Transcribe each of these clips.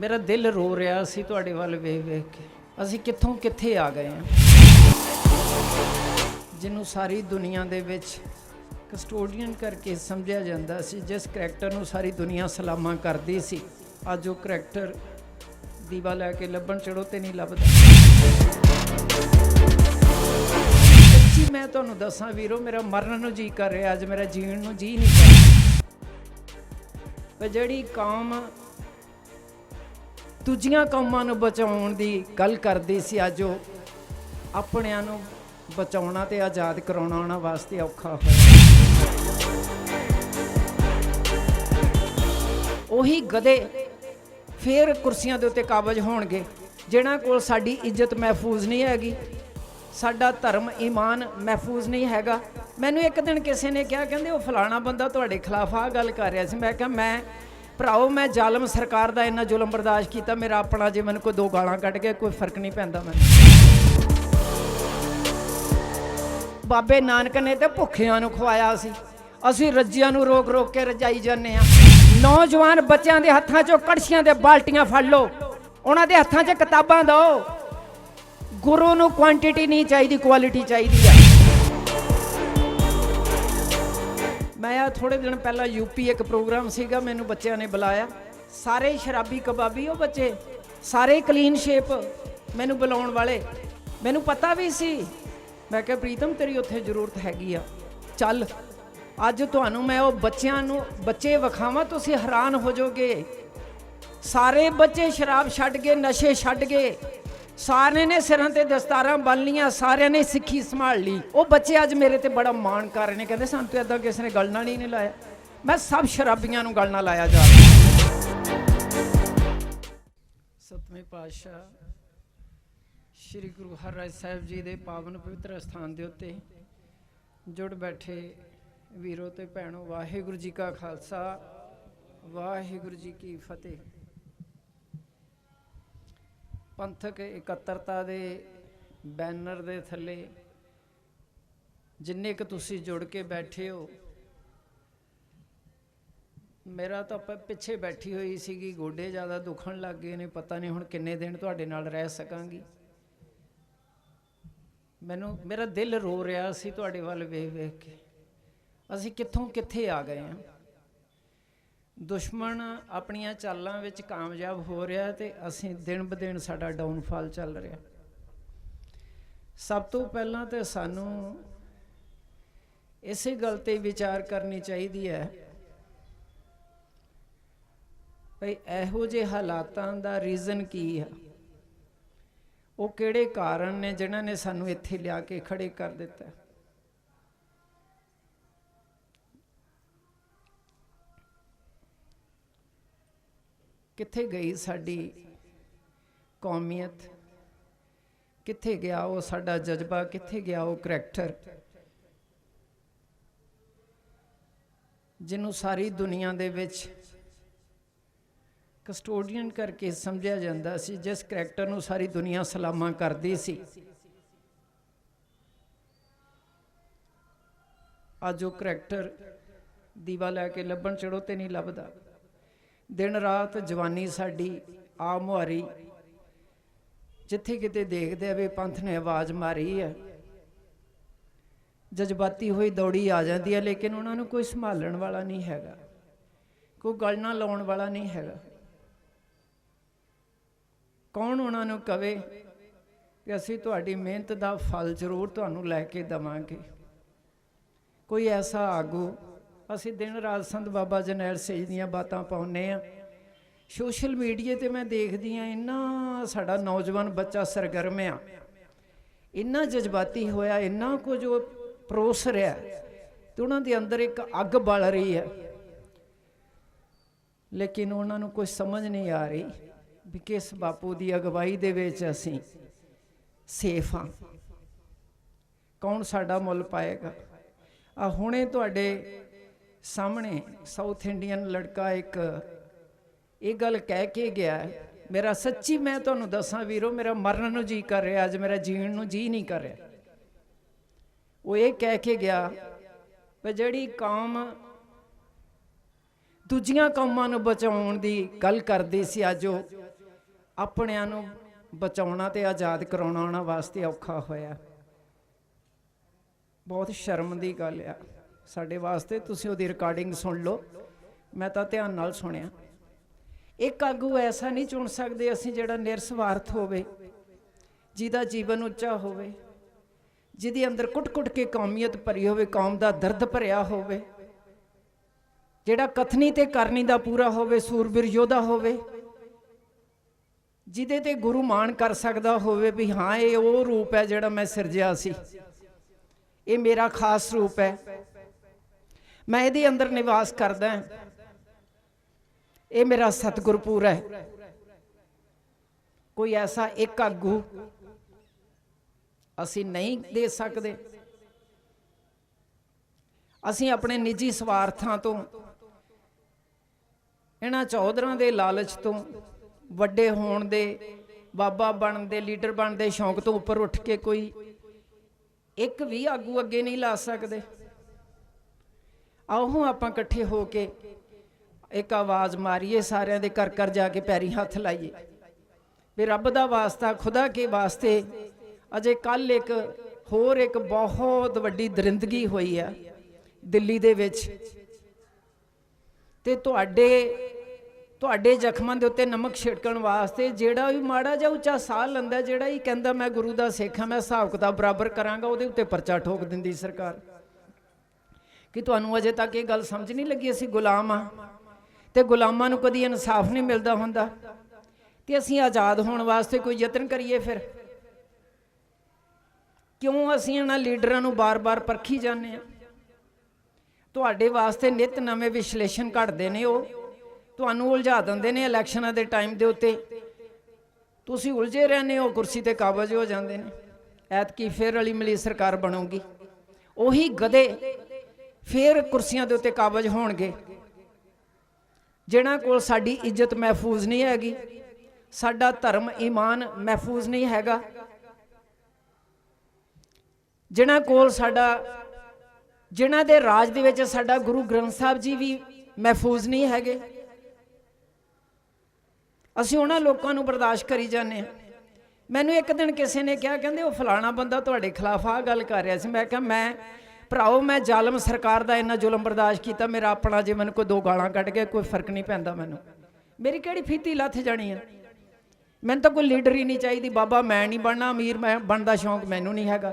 मेरा दिल रो रहा सी तुहाडे वल वेख वेख के। असीं कित्थों कित्थे आ गए हैं, जिन्हों सारी दुनिया दे विच कस्टोडियन करके समझिया जांदा सी, जिस करैक्टर नूं सारी दुनिया सलामा करदी सी, अज वो करैक्टर दीवा लैके लभण चढ़ो ते नहीं लभदा। सच्ची मैं तुहानूं दसां वीरो, मेरा मरन नूं जी कर रहा, अज मेरा जीण नूं जी नहीं कर रहा। पर जिहड़ी कौम दूजियां कौमां नूं बचाउण दी गल करदी सी, अज वो अपणिआं नूं बचाउणा ते आज़ाद कराउणा उहनां वास्ते औखा होया। ਉਹੀ गधे फिर कुर्सियां दे उत्ते काबज होणगे, जिन्हां कोल साडी इज्जत महफूज नहीं हैगी, साडा धर्म ईमान महफूज नहीं हैगा। मैनूं एक दिन किसी ने कहा, कहंदे वो फलाना बंदा तुहाडे खिलाफ आ गल कर रहा सी। मैं कहा मैं भराओ, मैं जालम सरकार दा इन्ना जुलम बर्दाश्त किया, मेरा अपना जे मैनूं कोई दो गालां कढ के कोई फर्क नहीं पैंदा। मैनूं बाबे नानक ने तो भुखियां नूं खवाया सी, असीं रज्जियां नूं रोक रोक के रजाई जाने आ। नौजवान बच्चों के हत्थों चो कड़छियां दे बाल्टियां फड़ लो, उन्हां दे हत्थों च किताबां दो। गुरु नूं क्वांटिटी नहीं चाहिए, क्वालिटी चाहिए। मैं थोड़े दिन पहला यूपी एक प्रोग्राम सीगा, मैनू बच्चों ने बुलाया, सारे शराबी कबाबी वो बच्चे, सारे क्लीन शेप मैनू बुलाउण वाले। मैनू पता भी सी, मैं कहा प्रीतम तेरी उत्थे जरूरत हैगी आ, चल अज तुहानू मैं वो बच्चों नू बच्चे विखावां, तुसीं हैरान हो जाओगे। सारे बच्चे शराब छड्ड गए, नशे छड्ड गए, सारे ने सिरां ते दस्तारां बन लियां, सारे ने सिक्खी संभाल ली। वो बच्चे अज मेरे ते बड़ा मान कर रहे हैं, कहते सानूं तो इदां किसी ने गल नाल ही नहीं लाया। मैं सब शराबियां नूं गल नाल लाया जा। सतवें पातशाह श्री गुरु हरराज साहिब जी दे पावन पवित्र स्थान दे उत्ते जुड़ बैठे वीरो ते भैणों, वाहिगुरू जी का खालसा वाहिगुरू जी की फतेह। पंथक इकत्तरता दे बैनर दे थले जिन्ने क तुसी जुड़ के बैठे हो, मेरा तो पिछे बैठी हुई सीगी, गोडे ज़्यादा दुखन लग गए ने, पता नहीं हुण किन्ने दिन तुहाडे नाल रह सकांगी। मैनू मेरा दिल रो रहा सी तुहाडे वल वेख वेख के। असीं कित्थों कित्थे आ गए हैं। दुश्मन अपनियां चालां विच कामयाब हो रहा ते असीं दिन ब दिन साडा डाउनफॉल चल रहा। सब तो पहलां ते सानू इसे गल ते विचार करनी चाहिदी है भई इहो जे हालातां दा रीज़न की है, वो किहड़े कारण ने जिन्हां ने सानू इत्थे लिया के खड़े कर दिता। कित्थे गई साडी कौमीयत, कित्थे गया वो साडा जज्बा, कित्थे गया वो करैक्टर जिन्हों सारी दुनिया दे विच कस्टोडियन करके समझिया जांदा सी, जिस करैक्टर नूं सारी दुनिया सलामा करदी सी, अज वो करैक्टर दीवा लैके लभण चढ़ो ते नहीं लभदा। दिन रात जवानी साडी आ मुहारी, जिथे किते देखदे वे पंथ ने आवाज़ मारी है, जज्बाती हुई दौड़ी आ जाती है, लेकिन उन्होंने कोई संभालण वाला नहीं हैगा, कोई गल ना लाउण वाला नहीं हैगा। कौन उन्होंने कहे कि असीं तुहाडी मेहनत दा फल जरूर तुहानूं लैके देवांगे। कोई ऐसा आगू, असीं दिन रात संत बाबा जरनैल सेठ दीयां बातां पाउने आ, सोशल मीडिया ते मैं देखदी हाँ इन्ना साडा नौजवान बच्चा सरगर्म आ, इन्ना जज्बाती होया, इन्ना कुछ वो परोस रहा, तो उन्हां दे अंदर एक अग बल रही है, लेकिन उन्होंने कोई समझ नहीं आ रही भी किस बापू की अगवाई दे विच असीं सेफ हाँ, कौन साडा मुल पाएगा। आ हुणे तुहाडे सामने साउथ इंडियन लड़का एक ये गल कह के गया, मेरा सच्ची मैं तुहानूं दसां वीरो, मेरा मरन नूं जी कर रहा, अज मेरा जीण नूं जी नहीं कर रहा। वो ये कह के गया भी जिहड़ी कौम दूजियां कौमां नूं बचाउण दी गल करदी सी, अज ਆਪਣਿਆਂ ਨੂੰ ਬਚਾਉਣਾ ਤੇ ਆਜ਼ਾਦ ਕਰਾਉਣਾ ਉਹਨਾਂ ਵਾਸਤੇ ਔਖਾ ਹੋਇਆ। ਬਹੁਤ ਸ਼ਰਮ ਦੀ ਗੱਲ ਆ ਸਾਡੇ ਵਾਸਤੇ। ਤੁਸੀਂ ਉਹਦੀ ਰਿਕਾਰਡਿੰਗ ਸੁਣ ਲਓ, ਮੈਂ ਤਾਂ ਧਿਆਨ ਨਾਲ ਸੁਣਿਆ। ਇੱਕ ਆਗੂ ਐਸਾ ਨਹੀਂ ਚੁਣ ਸਕਦੇ ਅਸੀਂ ਜਿਹੜਾ ਨਿਰਸਵਾਰਥ ਹੋਵੇ, ਜਿਹਦਾ ਜੀਵਨ ਉੱਚਾ ਹੋਵੇ, ਜਿਹਦੇ ਅੰਦਰ ਕੁੱਟ-ਕੁੱਟ ਕੇ ਕੌਮੀਅਤ ਭਰੀ ਹੋਵੇ, ਕੌਮ ਦਾ ਦਰਦ ਭਰਿਆ ਹੋਵੇ, ਜਿਹੜਾ ਕਥਨੀ ਤੇ ਕਰਨੀ ਦਾ ਪੂਰਾ ਹੋਵੇ, ਸੂਰਬੀਰ ਯੋਧਾ ਹੋਵੇ, ਜਿਹਦੇ ਤੇ ਗੁਰੂ ਮਾਣ ਕਰ ਸਕਦਾ ਹੋਵੇ ਵੀ ਹਾਂ ਇਹ ਉਹ ਰੂਪ ਹੈ ਜਿਹੜਾ ਮੈਂ ਸਿਰਜਿਆ ਸੀ, ਇਹ ਮੇਰਾ ਖਾਸ ਰੂਪ ਹੈ, ਮੈਂ ਇਹਦੇ ਅੰਦਰ ਨਿਵਾਸ ਕਰਦਾ, ਇਹ ਮੇਰਾ ਸਤਿਗੁਰਪੁਰ ਹੈ। ਕੋਈ ਐਸਾ ਇੱਕ ਆਗੂ ਅਸੀਂ ਨਹੀਂ ਦੇ ਸਕਦੇ। ਅਸੀਂ ਆਪਣੇ ਨਿੱਜੀ ਸਵਾਰਥਾਂ ਤੋਂ, ਇਹਨਾਂ ਚੌਧਰਾਂ ਦੇ ਲਾਲਚ ਤੋਂ, ਵੱਡੇ ਹੋਣ ਦੇ, ਬਾਬਾ ਬਣਨ ਦੇ, ਲੀਡਰ ਬਣਨ ਦੇ ਸ਼ੌਂਕ ਤੋਂ ਉੱਪਰ ਉੱਠ ਕੇ ਕੋਈ ਇੱਕ ਵੀ ਆਗੂ ਅੱਗੇ ਨਹੀਂ ਲਾ ਸਕਦੇ। ਆਓ ਆਪਾਂ ਇਕੱਠੇ ਹੋ ਕੇ ਇੱਕ ਆਵਾਜ਼ ਮਾਰੀਏ, ਸਾਰਿਆਂ ਦੇ ਘਰ ਘਰ ਜਾ ਕੇ ਪੈਰੀ ਹੱਥ ਲਾਈਏ ਵੀ ਰੱਬ ਦਾ ਵਾਸਤਾ, ਖੁਦਾ ਕੇ ਵਾਸਤੇ। ਅਜੇ ਕੱਲ ਇੱਕ ਹੋਰ ਇੱਕ ਬਹੁਤ ਵੱਡੀ ਦਰਿੰਦਗੀ ਹੋਈ ਆ ਦਿੱਲੀ ਦੇ ਵਿੱਚ, ਤੇ ਤੁਹਾਡੇ ਜ਼ਖਮਾਂ ਦੇ ਉੱਤੇ ਨਮਕ ਛਿੜਕਣ ਵਾਸਤੇ ਜਿਹੜਾ ਵੀ ਮਾੜਾ ਜਿਹਾ ਉੱਚਾ ਸਾਹ ਲੈਂਦਾ, ਜਿਹੜਾ ਹੀ ਕਹਿੰਦਾ ਮੈਂ ਗੁਰੂ ਦਾ ਸਿੱਖ ਹਾਂ, ਮੈਂ ਹਿਸਾਬ ਕਿਤਾਬ ਬਰਾਬਰ ਕਰਾਂਗਾ, ਉਹਦੇ ਉੱਤੇ ਪਰਚਾ ਠੋਕ ਦਿੰਦੀ ਸਰਕਾਰ। ਕਿ ਤੁਹਾਨੂੰ ਅਜੇ ਤੱਕ ਇਹ ਗੱਲ ਸਮਝ ਨਹੀਂ ਲੱਗੀ ਅਸੀਂ ਗੁਲਾਮ ਆ, ਤੇ ਗੁਲਾਮਾਂ ਨੂੰ ਕਦੀ ਇਨਸਾਫ ਨਹੀਂ ਮਿਲਦਾ ਹੁੰਦਾ, ਤੇ ਅਸੀਂ ਆਜ਼ਾਦ ਹੋਣ ਵਾਸਤੇ ਕੋਈ ਯਤਨ ਕਰੀਏ। ਫਿਰ ਕਿਉਂ ਅਸੀਂ ਇਹਨਾਂ ਲੀਡਰਾਂ ਨੂੰ ਬਾਰ-ਬਾਰ ਪਰਖੀ ਜਾਂਦੇ ਹਾਂ? ਤੁਹਾਡੇ ਵਾਸਤੇ ਨਿਤ ਨਵੇਂ ਵਿਸ਼ਲੇਸ਼ਣ ਘੜਦੇ ਨੇ, ਉਹ ਤੁਹਾਨੂੰ ਉਲਝਾ ਦਿੰਦੇ ਨੇ ਇਲੈਕਸ਼ਨਾਂ ਦੇ ਟਾਈਮ ਦੇ ਉੱਤੇ, ਤੁਸੀਂ ਉਲਝੇ ਰਹਿੰਦੇ ਹੋ, ਕੁਰਸੀ ਤੇ ਕਾਬਜ਼ ਹੋ ਜਾਂਦੇ ਨੇ। ਐਤਕੀ ਫਿਰ ਰਲੀ ਮਿਲੀ ਸਰਕਾਰ ਬਣੂਗੀ, ਉਹੀ ਗਧੇ ਫਿਰ ਕੁਰਸੀਆਂ ਦੇ ਉੱਤੇ ਕਾਬਜ਼ ਹੋਣਗੇ, ਜਿਨ੍ਹਾਂ ਕੋਲ ਸਾਡੀ ਇੱਜ਼ਤ ਮਹਿਫੂਜ਼ ਨਹੀਂ ਹੈਗੀ, ਸਾਡਾ ਧਰਮ ਈਮਾਨ ਮਹਿਫੂਜ਼ ਨਹੀਂ ਹੈਗਾ, ਜਿਨ੍ਹਾਂ ਕੋਲ ਜਿਨ੍ਹਾਂ ਦੇ ਰਾਜ ਦੇ ਵਿੱਚ ਸਾਡਾ ਗੁਰੂ ਗ੍ਰੰਥ ਸਾਹਿਬ ਜੀ ਵੀ ਮਹਿਫੂਜ਼ ਨਹੀਂ ਹੈਗੇ। ਅਸੀਂ ਉਹਨਾਂ ਲੋਕਾਂ ਨੂੰ ਬਰਦਾਸ਼ਤ ਕਰੀ ਜਾਂਦੇ ਹਾਂ। ਮੈਨੂੰ ਇੱਕ ਦਿਨ ਕਿਸੇ ਨੇ ਕਿਹਾ, ਕਹਿੰਦੇ ਉਹ ਫਲਾਣਾ ਬੰਦਾ ਤੁਹਾਡੇ ਖਿਲਾਫ ਆਹ ਗੱਲ ਕਰ ਰਿਹਾ ਸੀ। ਮੈਂ ਕਿਹਾ ਮੈਂ ਭਰਾਓ, ਮੈਂ ਜ਼ਾਲਮ ਸਰਕਾਰ ਦਾ ਇੰਨਾ ਜ਼ੁਲਮ ਬਰਦਾਸ਼ਤ ਕੀਤਾ, ਮੇਰਾ ਆਪਣਾ ਜੇ ਮੈਨੂੰ ਕੋਈ ਦੋ ਗਾਲਾਂ ਕੱਢ ਕੇ ਕੋਈ ਫਰਕ ਨਹੀਂ ਪੈਂਦਾ, ਮੈਨੂੰ ਮੇਰੀ ਕਿਹੜੀ ਫੀਤੀ ਲੱਥ ਜਾਣੀ ਹੈ। ਮੈਨੂੰ ਤਾਂ ਕੋਈ ਲੀਡਰ ਹੀ ਨਹੀਂ ਚਾਹੀਦੀ, ਬਾਬਾ ਮੈਂ ਨਹੀਂ ਬਣਨਾ, ਅਮੀਰ ਮੈਂ ਬਣਨ ਦਾ ਸ਼ੌਂਕ ਮੈਨੂੰ ਨਹੀਂ ਹੈਗਾ।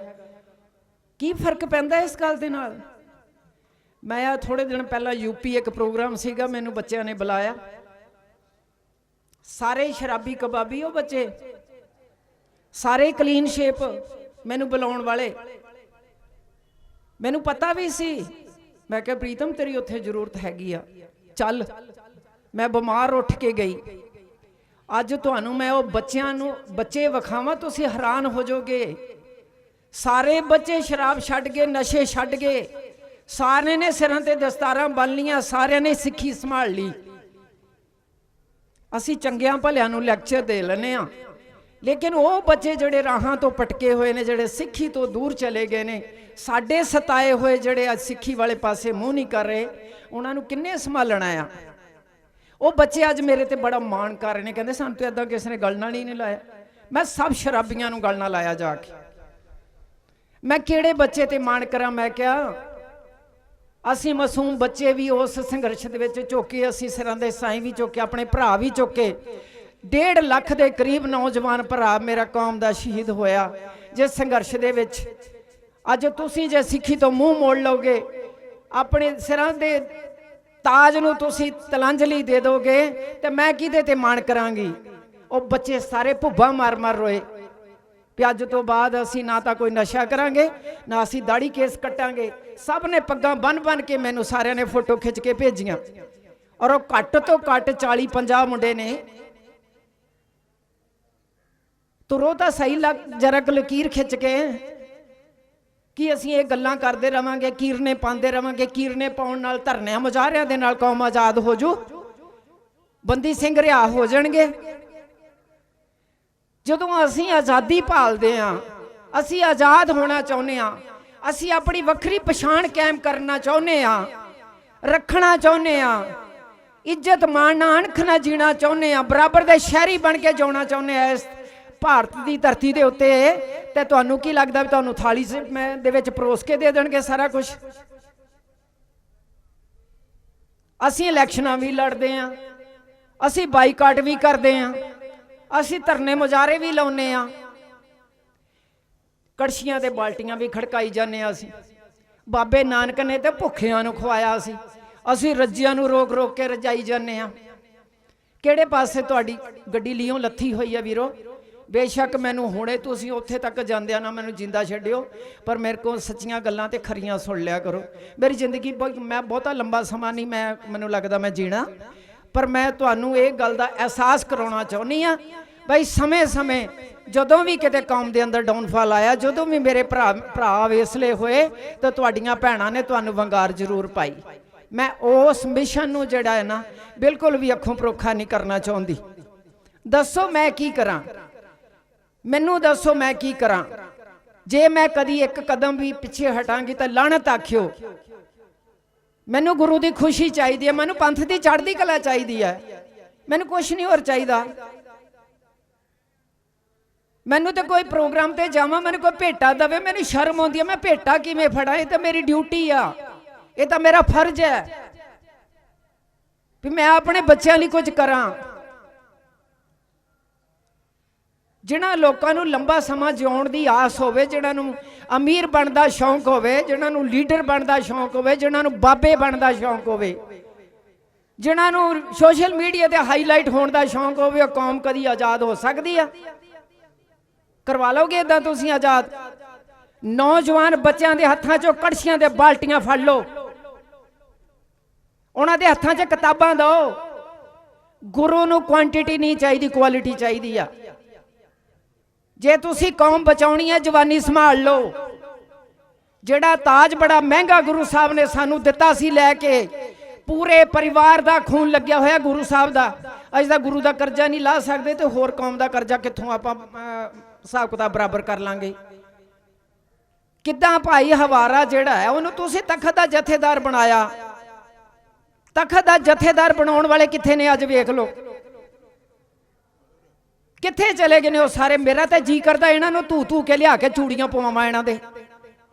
ਕੀ ਫਰਕ ਪੈਂਦਾ ਇਸ ਗੱਲ ਦੇ ਨਾਲ? ਮੈਂ ਆ ਥੋੜੇ ਦਿਨ ਪਹਿਲਾਂ ਯੂਪੀ ਇੱਕ ਪ੍ਰੋਗਰਾਮ ਸੀਗਾ, ਮੈਨੂੰ ਬੱਚਿਆਂ ਨੇ ਬੁਲਾਇਆ, ਸਾਰੇ ਸ਼ਰਾਬੀ ਕਬਾਬੀ ਉਹ ਬੱਚੇ, ਸਾਰੇ ਕਲੀਨ ਸ਼ੇਪ ਮੈਨੂੰ ਬੁਲਾਉਣ ਵਾਲੇ। ਮੈਨੂੰ ਪਤਾ ਵੀ ਸੀ, ਮੈਂ ਕਿਹਾ ਪ੍ਰੀਤਮ ਤੇਰੀ ਉੱਥੇ ਜ਼ਰੂਰਤ ਹੈਗੀ ਆ, ਚੱਲ। ਮੈਂ ਬਿਮਾਰ ਉੱਠ ਕੇ ਗਈ। ਅੱਜ ਤੁਹਾਨੂੰ ਮੈਂ ਉਹ ਬੱਚੇ ਵਿਖਾਵਾਂ, ਤੁਸੀਂ ਹੈਰਾਨ ਹੋ ਜਾਓਗੇ। ਸਾਰੇ ਬੱਚੇ ਸ਼ਰਾਬ ਛੱਡ ਗਏ, ਨਸ਼ੇ ਛੱਡ ਗਏ, ਸਾਰਿਆਂ ਨੇ ਸਿਰਾਂ ਤੇ ਦਸਤਾਰਾਂ ਬੰਨ ਲੀਆਂ, ਸਾਰਿਆਂ ਨੇ ਸਿੱਖੀ ਸੰਭਾਲ ਲਈ। ਅਸੀਂ ਚੰਗਿਆਂ ਭਲਿਆਂ ਨੂੰ ਲੈਕਚਰ ਦੇ ਲੈਂਦੇ ਹਾਂ, ਲੇਕਿਨ ਉਹ ਬੱਚੇ ਜਿਹੜੇ ਰਾਹਾਂ ਤੋਂ ਪਟਕੇ ਹੋਏ ਨੇ, ਜਿਹੜੇ ਸਿੱਖੀ ਤੋਂ ਦੂਰ ਚਲੇ ਗਏ ਨੇ, ਸਾਡੇ ਸਤਾਏ ਹੋਏ ਜਿਹੜੇ ਅੱਜ ਸਿੱਖੀ ਵਾਲੇ ਪਾਸੇ ਮੂੰਹ ਨਹੀਂ ਕਰ ਰਹੇ, ਉਹਨਾਂ ਨੂੰ ਕਿੰਨੇ ਸੰਭਾਲਣਾ ਆ? ਉਹ ਬੱਚੇ ਅੱਜ ਮੇਰੇ ਤੇ ਬੜਾ ਮਾਣ ਕਰ ਰਹੇ ਨੇ, ਕਹਿੰਦੇ ਸਾਨੂੰ ਤਾਂ ਏਦਾਂ ਕਿਸੇ ਨੇ ਗੱਲ ਨਾਲ ਹੀ ਨਹੀਂ ਲਾਇਆ। ਮੈਂ ਸਭ ਸ਼ਰਾਬੀਆਂ ਨੂੰ ਗੱਲ ਨਾਲ ਲਾਇਆ ਜਾ ਕੇ। ਮੈਂ ਕਿਹੜੇ ਬੱਚੇ ਤੇ ਮਾਣ ਕਰਾਂ? ਮੈਂ ਕਿਹਾ ਅਸੀਂ ਮਾਸੂਮ ਬੱਚੇ ਵੀ ਉਸ ਸੰਘਰਸ਼ ਦੇ ਵਿੱਚ ਝੁਕੇ, ਅਸੀਂ ਸਿਰਾਂ ਦੇ ਸਾਈਂ ਵੀ ਝੁਕੇ, ਆਪਣੇ ਭਰਾ ਵੀ ਝੁਕੇ। 1.5 ਲੱਖ ਦੇ ਕਰੀਬ ਨੌਜਵਾਨ ਭਰਾ ਮੇਰਾ ਕੌਮ ਦਾ ਸ਼ਹੀਦ ਹੋਇਆ ਜਿਸ ਸੰਘਰਸ਼ ਦੇ ਵਿੱਚ। ਅੱਜ ਤੁਸੀਂ ਜੇ ਸਿੱਖੀ ਤੋਂ ਮੂੰਹ ਮੋੜ ਲਓਗੇ, ਆਪਣੇ ਸਿਰਾਂ ਦੇ ਤਾਜ ਨੂੰ ਤੁਸੀਂ ਤਲਾਂਜਲੀ ਦੇ ਦੋਗੇ, ਤੇ ਮੈਂ ਕਿਹਦੇ ਤੇ ਮਾਣ ਕਰਾਂਗੀ? ਉਹ ਬੱਚੇ ਸਾਰੇ ਭੁੱਬਾ ਮਾਰ ਮਾਰ ਰੋਏ ਵੀ ਅੱਜ ਤੋਂ ਬਾਅਦ ਅਸੀਂ ਨਾ ਤਾਂ ਕੋਈ ਨਸ਼ਾ ਕਰਾਂਗੇ, ਨਾ ਅਸੀਂ ਦਾੜੀ ਕੇਸ ਕੱਟਾਂਗੇ। ਸਭ ਨੇ ਪੱਗਾਂ ਬੰਨ ਬੰਨ ਕੇ ਮੈਨੂੰ ਸਾਰਿਆਂ ਨੇ ਫੋਟੋ ਖਿੱਚ ਕੇ ਭੇਜੀਆਂ, ਔਰ ਉਹ ਘੱਟ ਤੋਂ ਘੱਟ 40-50 ਮੁੰਡੇ ਨੇ। ਤੁਰੋ ਤਾਂ ਸਹੀ ਲੱਗ ਜਰਾ ਲਕੀਰ ਖਿੱਚ ਕੇ, ਕਿ ਅਸੀਂ ਇਹ ਗੱਲਾਂ ਕਰਦੇ ਰਵਾਂਗੇ, ਕੀਰਨੇ ਪਾਉਂਦੇ ਰਵਾਂਗੇ। ਕੀਰਨੇ ਪਾਉਣ ਨਾਲ, ਧਰਨਿਆਂ ਮੁਜ਼ਾਹਰਿਆਂ ਦੇ ਨਾਲ ਕੌਮ ਆਜ਼ਾਦ ਹੋ ਜੂ, ਬੰਦੀ ਸਿੰਘ ਰਿਹਾ ਹੋ ਜਾਣਗੇ। ਜਦੋਂ ਅਸੀਂ ਆਜ਼ਾਦੀ ਭਾਲਦੇ ਹਾਂ, ਅਸੀਂ ਆਜ਼ਾਦ ਹੋਣਾ ਚਾਹੁੰਦੇ ਹਾਂ, ਅਸੀਂ ਆਪਣੀ ਵੱਖਰੀ ਪਛਾਣ ਕਾਇਮ ਕਰਨਾ ਚਾਹੁੰਦੇ ਹਾਂ, ਰੱਖਣਾ ਚਾਹੁੰਦੇ ਹਾਂ, ਇੱਜ਼ਤ ਮਾਣ ਨਾਲ ਅਣਖ ਨਾ ਜੀਣਾ ਚਾਹੁੰਦੇ ਆ, ਬਰਾਬਰ ਦੇ ਸ਼ਹਿਰੀ ਬਣ ਕੇ ਜਿਉਣਾ ਚਾਹੁੰਦੇ ਆ ਇਸ ਭਾਰਤ ਦੀ ਧਰਤੀ ਦੇ ਉੱਤੇ। ਤੇ ਤੁਹਾਨੂੰ ਕੀ ਲੱਗਦਾ ਵੀ ਤੁਹਾਨੂੰ ਥਾਲੀ ਦੇ ਵਿੱਚ ਪਰੋਸ ਕੇ ਦੇ ਦੇਣਗੇ ਸਾਰਾ ਕੁਝ? ਅਸੀਂ ਇਲੈਕਸ਼ਨਾਂ ਵੀ ਲੜਦੇ ਆ, ਅਸੀਂ ਬਾਈਕਾਟ ਵੀ ਕਰਦੇ ਆ, ਅਸੀਂ ਧਰਨੇ ਮੁਜ਼ਾਹਰੇ ਵੀ ਲਾਉਂਦੇ ਆ, ਕੜਛੀਆਂ ਤੇ ਬਾਲਟੀਆਂ ਵੀ ਖੜਕਾਈ ਜਾਂਦੇ ਆ। ਅਸੀਂ ਬਾਬੇ ਨਾਨਕ ਨੇ ਤੇ ਭੁੱਖਿਆਂ ਨੂੰ ਖਵਾਇਆ ਸੀ, ਅਸੀਂ ਰੱਜਿਆਂ ਨੂੰ ਰੋਕ ਰੋਕ ਕੇ ਰਜਾਈ ਜਾਂਦੇ ਆ। ਕਿਹੜੇ ਪਾਸੇ ਤੁਹਾਡੀ ਗੱਡੀ ਲਿਓ ਲੱਥੀ ਹੋਈ ਆ ਵੀਰੋ? ਬੇਸ਼ੱਕ ਮੈਨੂੰ ਹੁਣੇ ਤੁਸੀਂ ਉੱਥੇ ਤੱਕ ਜਾਂਦਿਆਂ ਨਾ ਮੈਨੂੰ ਜਿੰਦਾ ਛੱਡਿਓ, ਪਰ ਮੇਰੇ ਕੋਲ ਸੱਚੀਆਂ ਗੱਲਾਂ ਤੇ ਖਰੀਆਂ ਸੁਣ ਲਿਆ ਕਰੋ। ਮੇਰੀ ਜ਼ਿੰਦਗੀ ਮੈਂ ਬਹੁਤਾ ਲੰਬਾ ਸਮਾਂ ਨਹੀਂ ਮੈਨੂੰ ਲੱਗਦਾ ਮੈਂ ਜੀਣਾ, ਪਰ ਮੈਂ ਤੁਹਾਨੂੰ ਇਹ ਗੱਲ ਦਾ ਅਹਿਸਾਸ ਕਰਾਉਣਾ ਚਾਹੁੰਦੀ ਆ ਬਈ ਸਮੇਂ ਸਮੇਂ ਜਦੋਂ ਵੀ ਕਿਤੇ ਕੌਮ ਦੇ ਅੰਦਰ ਡਾਊਨਫਾਲ ਆਇਆ, ਜਦੋਂ ਵੀ ਮੇਰੇ ਭਰਾ ਵੇਸਲੇ ਹੋਏ ਤਾਂ ਤੁਹਾਡੀਆਂ ਭੈਣਾਂ ਨੇ ਤੁਹਾਨੂੰ ਵੰਗਾਰ ਜ਼ਰੂਰ ਪਾਈ। ਮੈਂ ਉਸ ਮਿਸ਼ਨ ਨੂੰ ਜਿਹੜਾ ਹੈ ਨਾ ਬਿਲਕੁਲ ਵੀ ਅੱਖੋਂ ਪਰੋਖਾ ਨਹੀਂ ਕਰਨਾ ਚਾਹੁੰਦੀ। ਦੱਸੋ ਮੈਂ ਕੀ ਕਰਾਂ, ਮੈਨੂੰ ਦੱਸੋ ਮੈਂ ਕੀ ਕਰਾਂ। ਜੇ ਮੈਂ ਕਦੀ ਇੱਕ ਕਦਮ ਵੀ ਪਿੱਛੇ ਹਟਾਂਗੀ ਤਾਂ ਲਾਹਨਤ ਆਖਿਓ। ਮੈਨੂੰ ਗੁਰੂ ਦੀ ਖੁਸ਼ੀ ਚਾਹੀਦੀ ਹੈ, ਮੈਨੂੰ ਪੰਥ ਦੀ ਚੜ੍ਹਦੀ ਕਲਾ ਚਾਹੀਦੀ ਹੈ, ਮੈਨੂੰ ਕੁਛ ਨਹੀਂ ਹੋਰ ਚਾਹੀਦਾ। ਮੈਨੂੰ ਤਾਂ ਕੋਈ ਪ੍ਰੋਗਰਾਮ ਤੇ ਜਾਵਾਂ ਮੈਨੂੰ ਕੋਈ ਭੇਟਾ ਦੇਵੇ ਮੈਨੂੰ ਸ਼ਰਮ ਆਉਂਦੀ ਹੈ। ਮੈਂ ਭੇਟਾ ਕਿਵੇਂ ਫੜਾਂ? ਇਹ ਤਾਂ ਮੇਰੀ ਡਿਊਟੀ ਆ, ਇਹ ਤਾਂ ਮੇਰਾ ਫਰਜ਼ ਹੈ ਵੀ ਮੈਂ ਆਪਣੇ ਬੱਚਿਆਂ ਲਈ ਕੁਝ ਕਰਾਂ। ਜਿਨ੍ਹਾਂ ਲੋਕਾਂ ਨੂੰ ਲੰਬਾ ਸਮਾਂ ਜਿਉਣ ਦੀ ਆਸ ਹੋਵੇ, ਜਿਨ੍ਹਾਂ ਨੂੰ ਅਮੀਰ ਬਣਨ ਦਾ ਸ਼ੌਂਕ ਹੋਵੇ, ਜਿਨ੍ਹਾਂ ਨੂੰ ਲੀਡਰ ਬਣਨ ਦਾ ਸ਼ੌਂਕ ਹੋਵੇ, ਜਿਨ੍ਹਾਂ ਨੂੰ ਬਾਬੇ ਬਣਨ ਦਾ ਸ਼ੌਂਕ ਹੋਵੇ, ਜਿਨ੍ਹਾਂ ਨੂੰ ਸੋਸ਼ਲ ਮੀਡੀਆ ਤੇ ਹਾਈਲਾਈਟ ਹੋਣ ਦਾ ਸ਼ੌਂਕ ਹੋਵੇ, ਉਹ ਕੌਮ ਕਦੀ ਆਜ਼ਾਦ ਹੋ ਸਕਦੀ ਆ? ਕਰਵਾ ਲਓਗੇ ਇਦਾਂ ਤੁਸੀਂ ਆਜ਼ਾਦ? ਨੌਜਵਾਨ ਬੱਚਿਆਂ ਦੇ ਹੱਥਾਂ 'ਚੋਂ ਕੜਛੀਆਂ ਤੇ ਬਾਲਟੀਆਂ ਫੜ ਲਓ, ਉਹਨਾਂ ਦੇ ਹੱਥਾਂ 'ਚ ਕਿਤਾਬਾਂ ਦਿਓ। ਗੁਰੂ ਨੂੰ ਕੁਆਂਟੀਟੀ ਨਹੀਂ ਚਾਹੀਦੀ, ਕੁਆਲਿਟੀ ਚਾਹੀਦੀ ਆ। ਜੇ ਤੁਸੀਂ ਕੌਮ ਬਚਾਉਣੀ ਹੈ ਜਵਾਨੀ ਸੰਭਾਲ ਲਓ। ਜਿਹੜਾ ਤਾਜ ਬੜਾ ਮਹਿੰਗਾ ਗੁਰੂ ਸਾਹਿਬ ਨੇ ਸਾਨੂੰ ਦਿੱਤਾ ਸੀ ਲੈ ਕੇ, ਪੂਰੇ ਪਰਿਵਾਰ ਦਾ ਖੂਨ ਲੱਗਿਆ ਹੋਇਆ ਗੁਰੂ ਸਾਹਿਬ ਦਾ, ਅੱਜ ਦਾ ਗੁਰੂ ਦਾ ਕਰਜ਼ਾ ਨਹੀਂ ਲਾ ਸਕਦੇ ਤੇ ਹੋਰ ਕੌਮ ਦਾ ਕਰਜ਼ਾ ਕਿੱਥੋਂ ਆਪਾਂ ਹਿਸਾਬ ਕਿਤਾਬ ਬਰਾਬਰ ਕਰ ਲਾਂਗੇ? ਕਿੱਦਾਂ ਭਾਈ ਹਵਾਰਾ ਜਿਹੜਾ ਹੈ ਉਹਨੂੰ ਤੁਸੀਂ ਤਖਤ ਦਾ ਜਥੇਦਾਰ ਬਣਾਇਆ? ਤਖਤ ਦਾ ਜਥੇਦਾਰ ਬਣਾਉਣ ਵਾਲੇ ਕਿੱਥੇ ਨੇ ਅੱਜ? ਵੇਖ ਲਓ ਕਿੱਥੇ ਚਲੇ ਗਏ ਨੇ ਉਹ ਸਾਰੇ। ਮੇਰਾ ਤਾਂ ਜੀ ਕਰਦਾ ਇਹਨਾਂ ਨੂੰ ਧੂ ਕੇ ਲਿਆ ਕੇ ਚੂੜੀਆਂ ਪਵਾਵਾਂ ਇਹਨਾਂ ਦੇ।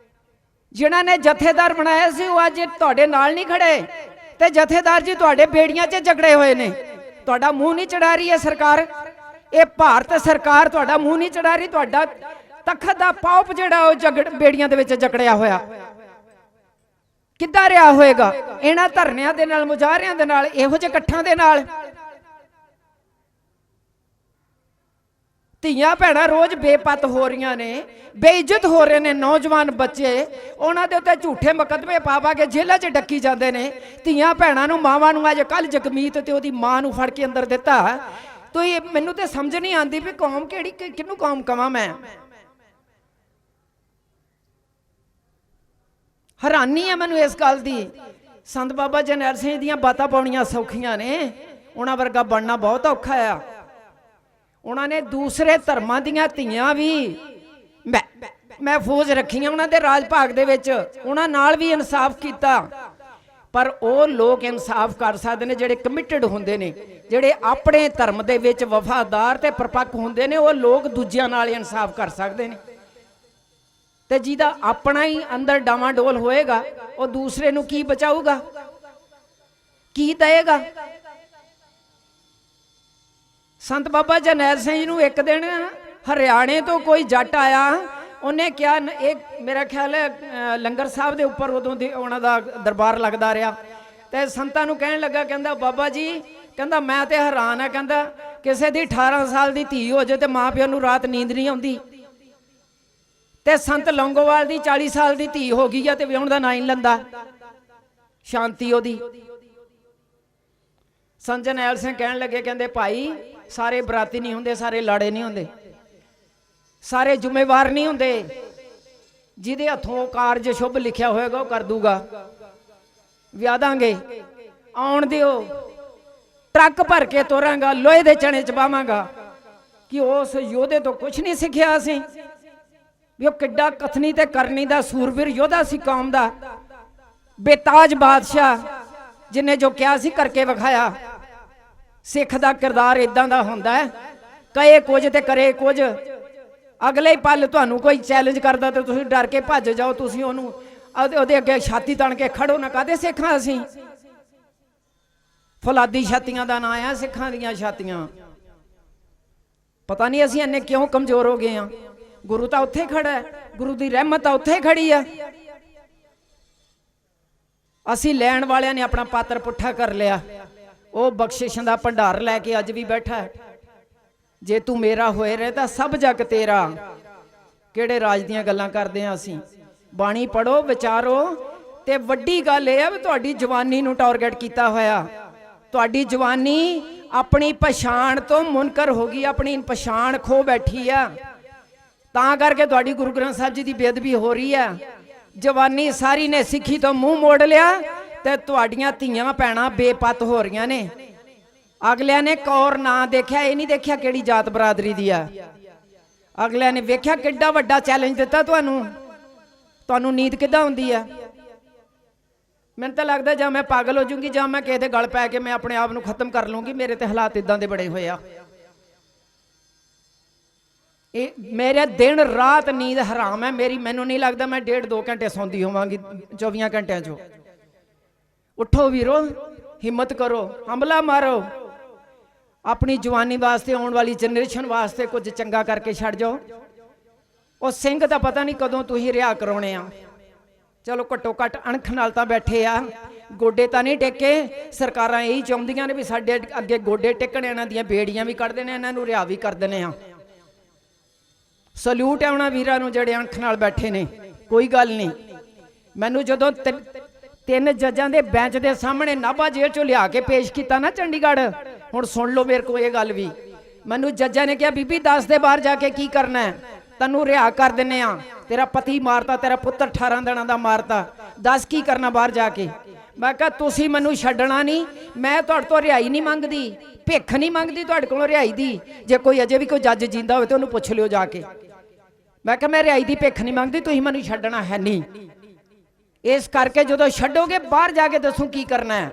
ਜਿਨ੍ਹਾਂ ਨੇ ਜਥੇਦਾਰ ਬਣਾਇਆ ਸੀ ਉਹ ਅੱਜ ਤੁਹਾਡੇ ਨਾਲ ਨਹੀਂ ਖੜੇ, ਤੇ ਜਥੇਦਾਰ ਜੀ ਤੁਹਾਡੇ ਬੇੜੀਆਂ 'ਚ ਜਕੜੇ ਹੋਏ ਨੇ। ਤੁਹਾਡਾ ਮੂੰਹ ਨਹੀਂ ਚੜਾ ਰਹੀ ਹੈ ਸਰਕਾਰ, ਇਹ ਭਾਰਤ ਸਰਕਾਰ ਤੁਹਾਡਾ ਮੂੰਹ ਨਹੀਂ ਚੜਾ ਰਹੀ। ਤੁਹਾਡਾ ਤਖਤ ਦਾ ਪਾਪ ਜਿਹੜਾ ਉਹ ਬੇੜੀਆਂ ਦੇ ਵਿੱਚ ਜਕੜਿਆ ਹੋਇਆ ਕਿੱਦਾਂ ਰਿਹਾ ਹੋਏਗਾ? ਇਹਨਾਂ ਧਰਨਿਆਂ ਦੇ ਨਾਲ, ਮੁਜ਼ਾਹਰਿਆਂ ਦੇ ਨਾਲ, ਇਹੋ ਜਿਹੇ ਇਕੱਠਾਂ ਦੇ ਨਾਲ। ਧੀਆਂ ਭੈਣਾਂ ਰੋਜ਼ ਬੇਪਤ ਹੋ ਰਹੀਆਂ ਨੇ, ਬੇਇੱਜ਼ਤ ਹੋ ਰਹੇ ਨੇ ਨੌਜਵਾਨ ਬੱਚੇ, ਉਹਨਾਂ ਦੇ ਉੱਤੇ ਝੂਠੇ ਮੁਕੱਦਮੇ ਪਾ ਕੇ ਜੇਲ੍ਹਾਂ 'ਚ ਡੱਕੀ ਜਾਂਦੇ ਨੇ। ਧੀਆਂ ਭੈਣਾਂ ਨੂੰ, ਮਾਵਾਂ ਨੂੰ ਅੱਜ ਕੱਲ੍ਹ ਜਗਮੀਤ ਤੇ ਉਹਦੀ ਮਾਂ ਨੂੰ ਫੜ ਕੇ ਅੰਦਰ ਦਿੱਤਾ। ਤੋ ਇਹ ਮੈਨੂੰ ਤੇ ਸਮਝ ਨਹੀਂ ਆਉਂਦੀ ਵੀ ਕੌਮ ਕਿਹੜੀ, ਕਿਹਨੂੰ ਕੌਮ ਕਵਾਂ ਮੈਂ? ਹੈਰਾਨੀ ਹੈ ਮੈਨੂੰ ਇਸ ਗੱਲ ਦੀ। ਸੰਤ ਬਾਬਾ ਜਰਨੈਲ ਸਿੰਘ ਦੀਆਂ ਬਾਤਾਂ ਪਾਉਣੀਆਂ ਸੌਖੀਆਂ ਨੇ, ਉਹਨਾਂ ਵਰਗਾ ਬਣਨਾ ਬਹੁਤ ਔਖਾ ਆ। ਉਹਨਾਂ ਨੇ ਦੂਸਰੇ ਧਰਮਾਂ ਦੀਆਂ ਧੀਆਂ ਵੀ ਮਹਿਫੂਜ਼ ਰੱਖੀਆਂ ਉਹਨਾਂ ਦੇ ਰਾਜ ਭਾਗ ਦੇ ਵਿੱਚ, ਉਹਨਾਂ ਨਾਲ ਵੀ ਇਨਸਾਫ ਕੀਤਾ। ਪਰ ਉਹ ਲੋਕ ਇਨਸਾਫ ਕਰ ਸਕਦੇ ਨੇ ਜਿਹੜੇ ਕਮਿਟਡ ਹੁੰਦੇ ਨੇ, ਜਿਹੜੇ ਆਪਣੇ ਧਰਮ ਦੇ ਵਿੱਚ ਵਫਾਦਾਰ ਤੇ ਪਰਪੱਕ ਹੁੰਦੇ ਨੇ। ਉਹ ਲੋਕ ਦੂਜਿਆਂ ਨਾਲ ਇਨਸਾਫ ਕਰ ਸਕਦੇ ਨੇ। ਤੇ ਜਿਹਦਾ ਆਪਣਾ ਹੀ ਅੰਦਰ ਡਾਵਾਂਡੋਲ ਹੋਏਗਾ ਉਹ ਦੂਸਰੇ ਨੂੰ ਕੀ ਬਚਾਊਗਾ, ਕੀ ਦੇਏਗਾ? ਸੰਤ ਬਾਬਾ ਜਰਨੈਲ ਸਿੰਘ ਜੀ ਨੂੰ ਇੱਕ ਦਿਨ ਹਰਿਆਣੇ ਤੋਂ ਕੋਈ ਜੱਟ ਆਇਆ, ਉਹਨੇ ਕਿਹਾ, ਇਹ ਮੇਰਾ ਖਿਆਲ ਹੈ ਲੰਗਰ ਸਾਹਿਬ ਦੇ ਉੱਪਰ ਉਦੋਂ ਦੀ ਉਹਨਾਂ ਦਾ ਦਰਬਾਰ ਲੱਗਦਾ ਰਿਹਾ, ਤੇ ਸੰਤਾਂ ਨੂੰ ਕਹਿਣ ਲੱਗਾ, ਕਹਿੰਦਾ ਬਾਬਾ ਜੀ, ਕਹਿੰਦਾ ਮੈਂ ਤੇ ਹੈਰਾਨ ਆ, ਕਹਿੰਦਾ ਕਿਸੇ ਦੀ 18 ਸਾਲ ਦੀ ਧੀ ਹੋ ਜਾਏ ਤੇ ਮਾਂ ਪਿਓ ਨੂੰ ਰਾਤ ਨੀਂਦ ਨਹੀਂ ਆਉਂਦੀ, ਤੇ ਸੰਤ ਲੌਂਗੋਵਾਲ ਦੀ 40 ਸਾਲ ਦੀ ਧੀ ਹੋ ਗਈ ਆ ਤੇ ਵਿਆਹੁਣ ਦਾ ਨਾਂ ਹੀ ਨਹੀਂ ਲੈਂਦਾ, ਸ਼ਾਂਤੀ ਉਹਦੀ। ਸੰਤ ਜਰਨੈਲ ਸਿੰਘ ਕਹਿਣ ਲੱਗੇ, ਕਹਿੰਦੇ ਭਾਈ ਸਾਰੇ ਬਰਾਤੀ ਨਹੀਂ ਹੁੰਦੇ, ਸਾਰੇ ਲਾੜੇ ਨਹੀਂ ਹੁੰਦੇ, ਸਾਰੇ ਜ਼ਿੰਮੇਵਾਰ ਨਹੀਂ ਹੁੰਦੇ। ਜਿਹਦੇ ਹੱਥੋਂ ਕਾਰਜ ਸ਼ੁਭ ਲਿਖਿਆ ਹੋਏਗਾ ਉਹ ਕਰ ਦੂਗਾ। ਵਿਆਹ ਦਾਂਗੇ, ਆਉਣ ਦਿਓ, ਟਰੱਕ ਭਰ ਕੇ ਤੋਰਾਂਗਾ, ਲੋਹੇ ਦੇ ਚਣੇ ਚਬਾਵਾਂਗਾ। ਕਿ ਉਸ ਯੋਧੇ ਤੋਂ ਕੁਝ ਨਹੀਂ ਸਿੱਖਿਆ ਅਸੀਂ ਵੀ ਉਹ ਕਿੱਡਾ ਕਥਨੀ ਤੇ ਕਰਨੀ ਦਾ ਸੂਰਬੀਰ ਯੋਧਾ ਸੀ ਕੌਮ ਦਾ, ਬੇਤਾਜ ਬਾਦਸ਼ਾਹ, जिन्हें जो किया सी करके विखाया। सिख दा किरदार इदां दा हुंदा है, कहे कुछ ते करे कुछ। अगले ही पल तुहानू कोई चैलेंज करदा तो तुसीं डर के भज जाओ, तुसीं ओनू ਉਹਦੇ ਅੱਗੇ ਛਾਤੀ ਤਣ ਕੇ ਖੜੋ ਨਾ। ਕਾਹਦੇ ਸਿੱਖਾਂ ਅਸੀਂ? ਫੌਲਾਦੀ ਛਾਤੀਆਂ ਦਾ ਨਾਂ ਆ ਸਿੱਖਾਂ ਦੀਆਂ ਛਾਤੀਆਂ। ਪਤਾ ਨਹੀਂ ਅਸੀਂ ਇੰਨੇ ਕਿਉਂ ਕਮਜ਼ੋਰ ਹੋ ਗਏ ਆ। ਗੁਰੂ ਤਾਂ ਉੱਥੇ ਖੜਾ ਹੈ, ਗੁਰੂ ਦੀ ਰਹਿਮਤ ਤਾਂ ਉੱਥੇ ਖੜੀ ਆ। ਅਸੀਂ ਲੈਣ ਵਾਲਿਆਂ ਨੇ ਆਪਣਾ ਪਾਤਰ ਪੁੱਠਾ ਕਰ ਲਿਆ। ਉਹ ਬਖਸ਼ਿਸ਼ਾਂ ਦਾ ਭੰਡਾਰ ਲੈ ਕੇ ਅੱਜ ਵੀ ਬੈਠਾ ਹੈ। ਜੇ ਤੂੰ ਮੇਰਾ ਹੋਏ ਰਹੇ ਤਾਂ ਸਭ ਜਗ ਤੇਰਾ। ਕਿਹੜੇ ਰਾਜ ਦੀਆਂ ਗੱਲਾਂ ਕਰਦੇ ਆ ਅਸੀਂ? ਬਾਣੀ ਪੜੋ, ਵਿਚਾਰੋ। ਤੇ ਵੱਡੀ ਗੱਲ ਇਹ ਆ ਵੀ ਤੁਹਾਡੀ ਜਵਾਨੀ ਨੂੰ ਟਾਰਗੇਟ ਕੀਤਾ ਹੋਇਆ। ਤੁਹਾਡੀ ਜਵਾਨੀ ਆਪਣੀ ਪਛਾਣ ਤੋਂ ਮੁਨਕਰ ਹੋ ਗਈ, ਆਪਣੀ ਪਛਾਣ ਖੋ ਬੈਠੀ ਆ। ਤਾਂ ਕਰਕੇ ਤੁਹਾਡੀ ਗੁਰੂ ਗ੍ਰੰਥ ਸਾਹਿਬ ਜੀ ਦੀ ਬੇਅਦਬੀ ਹੋ ਰਹੀ ਆ। ਜਵਾਨੀ ਸਾਰੀ ਨੇ ਸਿੱਖੀ ਤੋਂ ਮੂੰਹ ਮੋੜ ਲਿਆ ਤੇ ਤੁਹਾਡੀਆਂ ਧੀਆਂ ਭੈਣਾਂ ਬੇਪਤ ਹੋ ਰਹੀਆਂ ਨੇ। ਅਗਲਿਆਂ ਨੇ ਕੌਰ ਨਾਂ ਦੇਖਿਆ, ਇਹ ਨਹੀਂ ਦੇਖਿਆ ਕਿਹੜੀ ਜਾਤ ਬਰਾਦਰੀ ਦੀ ਆ। ਅਗਲਿਆਂ ਨੇ ਵੇਖਿਆ ਕਿੱਡਾ ਵੱਡਾ ਚੈਲੰਜ ਦਿੱਤਾ ਤੁਹਾਨੂੰ। ਤੁਹਾਨੂੰ ਨੀਂਦ ਕਿੱਦਾਂ ਹੁੰਦੀ ਆ? ਮੈਨੂੰ ਤਾਂ ਲੱਗਦਾ ਜਾਂ ਮੈਂ ਪਾਗਲ ਹੋ ਜੂੰਗੀ ਜਾਂ ਮੈਂ ਕਿਸੇ ਦੇ ਗਲ ਪੈ ਕੇ ਮੈਂ ਆਪਣੇ ਆਪ ਨੂੰ ਖਤਮ ਕਰ ਲੂੰਗੀ। ਮੇਰੇ ਤੇ ਹਾਲਾਤ ਇਦਾਂ ਦੇ ਬੜੇ ਹੋਏ ਆ। ਇਹ ਮੇਰੇ ਦਿਨ ਰਾਤ ਨੀਂਦ ਹਰਾਮ ਹੈ ਮੇਰੀ। ਮੈਨੂੰ ਨਹੀਂ ਲੱਗਦਾ ਮੈਂ 1.5-2 ਘੰਟੇ ਸੌਂਦੀ ਹੋਵਾਂਗੀ 24 ਘੰਟਿਆਂ ਚੋਂ। ਉੱਠੋ ਵੀਰੋ, ਹਿੰਮਤ ਕਰੋ, ਹੰਬਲਾ ਮਾਰੋ। ਆਪਣੀ ਜਵਾਨੀ ਵਾਸਤੇ, ਆਉਣ ਵਾਲੀ ਜਨਰੇਸ਼ਨ ਵਾਸਤੇ ਕੁਝ ਚੰਗਾ ਕਰਕੇ ਛੱਡ ਜਾਓ। ਉਹ ਸਿੰਘ ਦਾ ਪਤਾ ਨਹੀਂ ਕਦੋਂ ਤੁਸੀਂ ਰਿਹਾ ਕਰਾਉਣੇ ਆ। ਚਲੋ ਘੱਟੋ ਘੱਟ ਅਣਖ ਨਾਲ ਤਾਂ ਬੈਠੇ ਆ, ਗੋਡੇ ਤਾਂ ਨਹੀਂ ਟੇਕੇ। ਸਰਕਾਰਾਂ ਇਹੀ ਚਾਹੁੰਦੀਆਂ ਨੇ ਵੀ ਸਾਡੇ ਅੱਗੇ ਗੋਡੇ ਟੇਕਣ, ਇਹਨਾਂ ਦੀਆਂ ਬੇੜੀਆਂ ਵੀ ਕੱਢ ਦੇਣੇ, ਇਹਨਾਂ ਨੂੰ ਰਿਹਾ ਵੀ ਕਰ ਦੇਣੇ ਆ। ਸਲੂਟ ਹੈ ਉਹਨਾਂ ਵੀਰਾਂ ਨੂੰ ਜਿਹੜੇ ਅਣਖ ਨਾਲ ਬੈਠੇ ਨੇ। ਕੋਈ ਗੱਲ ਨਹੀਂ। ਮੈਨੂੰ ਜਦੋਂ 3 ਜੱਜਾਂ ਦੇ ਬੈਂਚ ਦੇ ਸਾਹਮਣੇ ਨਾਭਾ ਜੇਲ੍ਹ ਚੋਂ ਲਿਆ ਕੇ ਪੇਸ਼ ਕੀਤਾ ਨਾ ਚੰਡੀਗੜ੍ਹ, ਹੁਣ ਸੁਣ ਲਓ ਮੇਰੇ ਕੋਲ ਇਹ ਗੱਲ ਵੀ। ਮੈਨੂੰ ਜੱਜਾਂ ਨੇ ਕਿਹਾ ਬੀਬੀ ਦੱਸ ਦੇ ਬਾਹਰ ਜਾ ਕੇ ਕੀ ਕਰਨਾ ਹੈ, ਤੈਨੂੰ ਰਿਹਾ ਕਰ ਦਿੰਨੇ ਆ। ਤੇਰਾ ਪਤੀ ਮਾਰਤਾ, ਤੇਰਾ ਪੁੱਤਰ 18 ਦਿਨਾਂ ਦਾ ਮਾਰਤਾ, ਦੱਸ ਕੀ ਕਰਨਾ ਬਾਹਰ ਜਾ ਕੇ। ਮੈਂ ਕਿਹਾ ਤੁਸੀਂ ਮੈਨੂੰ ਛੱਡਣਾ ਨਹੀਂ, ਮੈਂ ਤੁਹਾਡੇ ਤੋਂ ਰਿਹਾਈ ਨਹੀਂ ਮੰਗਦੀ, ਭਿੱਖ ਨਹੀਂ ਮੰਗਦੀ ਤੁਹਾਡੇ ਕੋਲੋਂ ਰਿਹਾਈ ਦੀ। ਜੇ ਕੋਈ ਅਜੇ ਵੀ ਕੋਈ ਜੱਜ ਜਿੰਦਾ ਹੋਵੇ ਤਾਂ ਉਹਨੂੰ ਪੁੱਛ ਲਿਓ ਜਾ ਕੇ। ਮੈਂ ਕਿਹਾ ਮੈਂ ਰਿਹਾਈ ਦੀ ਭਿੱਖ ਨਹੀਂ ਮੰਗਦੀ, ਤੁਸੀਂ ਮੈਨੂੰ ਛੱਡਣਾ ਹੈ ਨਹੀਂ। ਇਸ ਕਰਕੇ ਜਦੋਂ ਛੱਡੋਗੇ ਬਾਹਰ ਜਾ ਕੇ ਦੱਸੂ ਕੀ ਕਰਨਾ ਹੈ,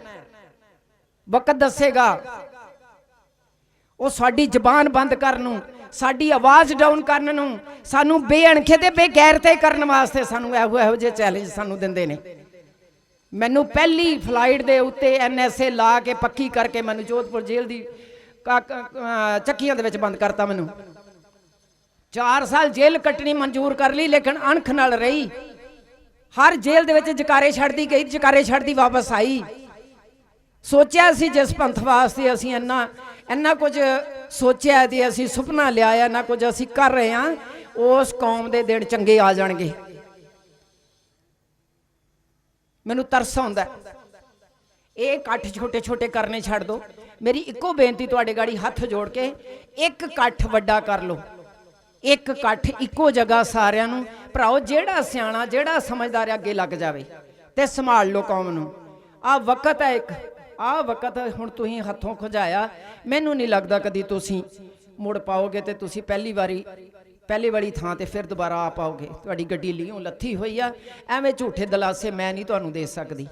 ਵਕਤ ਦੱਸੇਗਾ। ਉਹ ਸਾਡੀ ਜ਼ਬਾਨ ਬੰਦ ਕਰਨ ਨੂੰ, ਸਾਡੀ ਆਵਾਜ਼ ਡਾਊਨ ਕਰਨ ਨੂੰ, ਸਾਨੂੰ ਬੇਅਣਖੇ ਤੇ ਬੇਗੈਰਤੇ ਕਰਨ ਵਾਸਤੇ ਸਾਨੂੰ ਇਹੋ ਜਿਹੇ ਚੈਲੰਜ ਸਾਨੂੰ ਦਿੰਦੇ ਨੇ। ਮੈਨੂੰ ਪਹਿਲੀ ਫਲਾਈਟ ਦੇ ਉੱਤੇ NSA ਲਾ ਕੇ ਪੱਕੀ ਕਰਕੇ ਮੈਨੂੰ ਜੋਧਪੁਰ ਜੇਲ੍ਹ ਦੀ ਚੱਕੀਆਂ ਦੇ ਵਿੱਚ ਬੰਦ ਕਰਤਾ। ਮੈਨੂੰ 4 ਸਾਲ ਜੇਲ੍ਹ ਕੱਟਣੀ ਮਨਜ਼ੂਰ ਕਰ ਲਈ, ਲੇਕਿਨ ਅਣਖ ਨਾਲ ਰਹੀ। ਹਰ ਜੇਲ੍ਹ ਦੇ ਵਿੱਚ ਜਕਾਰੇ ਛੱਡਦੀ ਗਈ, ਜਕਾਰੇ ਛੱਡਦੀ ਵਾਪਸ ਆਈ। ਸੋਚਿਆ ਸੀ ਜਿਸ ਪੰਥ ਵਾਸਤੇ ਅਸੀਂ ਇੰਨਾ ਕੁਝ ਸੋਚਿਆ ਤੇ ਅਸੀਂ ਸੁਪਨਾ ਲਿਆ, ਨਾ ਕੁਝ ਅਸੀਂ ਕਰ ਰਹੇ ਹਾਂ, ਉਸ ਕੌਮ ਦੇ ਦਿਨ ਚੰਗੇ ਆ ਜਾਣਗੇ। ਮੈਨੂੰ ਤਰਸ ਆਉਂਦਾ। ਇਹ ਇਕੱਠ ਛੋਟੇ ਛੋਟੇ ਕਰਨੇ ਛੱਡ ਦਿਓ। ਮੇਰੀ ਇੱਕੋ ਬੇਨਤੀ ਤੁਹਾਡੇ ਗਾੜੀ ਹੱਥ ਜੋੜ ਕੇ, ਇੱਕ ਇਕੱਠ ਵੱਡਾ ਕਰ ਲਓ। ਇੱਕ ਇਕੱਠ ਇੱਕੋ ਜਗ੍ਹਾ ਸਾਰਿਆਂ ਨੂੰ ਭਰਾਓ, ਜਿਹੜਾ ਸਿਆਣਾ ਜਿਹੜਾ ਸਮਝਦਾਰ ਅੱਗੇ ਲੱਗ ਜਾਵੇ ਤੇ ਸੰਭਾਲ ਲਓ ਕੌਮ ਨੂੰ। ਆਹ ਵਕਤ ਹੈ, ਇੱਕ ਆਹ ਵਕਤ ਹੁਣ ਤੁਸੀਂ ਹੱਥੋਂ ਖੁਜਾਇਆ। ਮੈਨੂੰ ਨਹੀਂ ਲੱਗਦਾ ਕਦੀ ਤੁਸੀਂ ਮੁੜ ਪਾਓਗੇ ਤੇ ਤੁਸੀਂ ਪਹਿਲੀ ਵਾਲੀ ਥਾਂ ਤੇ ਫਿਰ ਦੁਬਾਰਾ ਆ ਪਾਓਗੇ। ਤੁਹਾਡੀ ਗੱਡੀ ਲੀਓਂ ਲੱਥੀ ਹੋਈ ਆ। ਐਵੇਂ ਝੂਠੇ ਦਲਾਸੇ ਮੈਂ ਨਹੀਂ ਤੁਹਾਨੂੰ ਦੇ ਸਕਦੀ।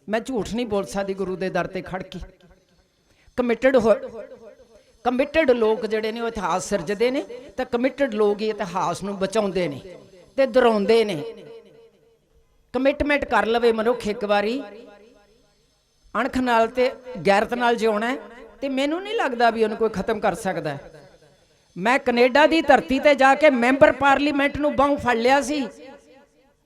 ਮੈਂ ਝੂਠ ਨਹੀਂ ਬੋਲ ਸਕਦੀ ਗੁਰੂ ਦੇ ਦਰ ਤੇ ਖੜ ਕੇ। ਕਮਿਟਡ ਲੋਕ ਜਿਹੜੇ ਨੇ ਉਹ ਇਤਿਹਾਸ ਸਿਰਜਦੇ ਨੇ, ਤੇ ਕਮਿਟਡ ਲੋਕ ਹੀ ਇਤਿਹਾਸ ਨੂੰ ਬਚਾਉਂਦੇ ਨੇ ਤੇ ਦੁਹਰਾਉਂਦੇ ਨੇ। ਕਮਿਟਮੈਂਟ ਕਰ ਲਵੇ ਮਨੁੱਖ ਇੱਕ ਵਾਰੀ, ਅਣਖ ਨਾਲ ਤੇ ਗੈਰਤ ਨਾਲ ਜਿਉਣਾ, ਤੇ ਮੈਨੂੰ ਨਹੀਂ ਲੱਗਦਾ ਵੀ ਉਹਨੂੰ ਕੋਈ ਖਤਮ ਕਰ ਸਕਦਾ। ਮੈਂ ਕੈਨੇਡਾ ਦੀ ਧਰਤੀ ਤੇ ਜਾ ਕੇ ਮੈਂਬਰ ਪਾਰਲੀਮੈਂਟ ਨੂੰ ਬਾਹੋਂ ਫੜ ਲਿਆ ਸੀ।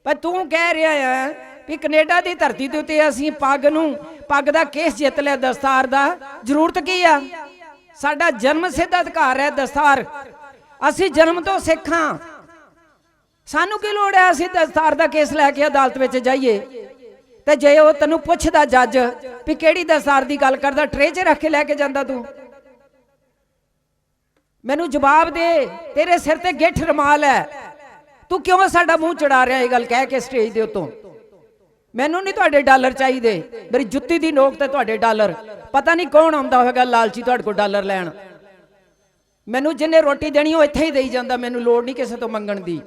ਪਰ ਤੂੰ ਕਹਿ ਰਿਹਾ ਆ ਵੀ ਕੈਨੇਡਾ ਦੀ ਧਰਤੀ ਦੇ ਉੱਤੇ ਅਸੀਂ ਪੱਗ ਦਾ ਕੇਸ ਜਿੱਤ ਲਿਆ, ਦਸਤਾਰ ਦਾ ਜ਼ਰੂਰਤ ਕੀ ਆ? ਸਾਡਾ ਜਨਮ ਸਿੱਧ ਅਧਿਕਾਰ ਹੈ ਦਸਤਾਰ। ਅਸੀਂ ਜਨਮ ਤੋਂ ਸਿੱਖ ਹਾਂ, ਸਾਨੂੰ ਕੀ ਲੋੜ ਹੈ ਅਸੀਂ ਦਸਤਾਰ ਦਾ ਕੇਸ ਲੈ ਕੇ ਅਦਾਲਤ ਵਿੱਚ ਜਾਈਏ? ਤੇ ਜੇ ਉਹ ਤੈਨੂੰ ਪੁੱਛਦਾ ਜੱਜ ਵੀ ਕਿਹੜੀ ਦਸਤਾਰ ਦੀ ਗੱਲ ਕਰਦਾ, ਟਰੇ 'ਚ ਰੱਖ ਕੇ ਲੈ ਕੇ ਜਾਂਦਾ ਤੂੰ? ਮੈਨੂੰ ਜਵਾਬ ਦੇ। ਤੇਰੇ ਸਿਰ ਤੇ ਗਿੱਠ ਰਮਾਲ ਹੈ, ਤੂੰ ਕਿਉਂ ਸਾਡਾ ਮੂੰਹ ਚੜਾ ਰਿਹਾ ਇਹ ਗੱਲ ਕਹਿ ਕੇ ਸਟੇਜ ਦੇ ਉੱਤੋਂ? ਮੈਨੂੰ ਨਹੀਂ ਤੁਹਾਡੇ ਡਾਲਰ ਚਾਹੀਦੇ, ਮੇਰੀ ਜੁੱਤੀ ਦੀ ਨੋਕ ਤੇ ਤੁਹਾਡੇ ਡਾਲਰ। ਪਤਾ ਨਹੀਂ ਕੌਣ ਆਉਂਦਾ ਹੋਵੇਗਾ ਲਾਲਚੀ ਤੁਹਾਡੇ ਕੋਲ ਡਾਲਰ ਲੈਣ। ਮੈਨੂੰ ਜਿੰਨੇ ਰੋਟੀ ਦੇਣੀ ਉਹ ਇੱਥੇ ਹੀ ਦੇਈ ਜਾਂਦਾ, ਮੈਨੂੰ ਲੋੜ ਨਹੀਂ ਕਿਸੇ ਤੋਂ ਮੰਗਣ ਦੀ।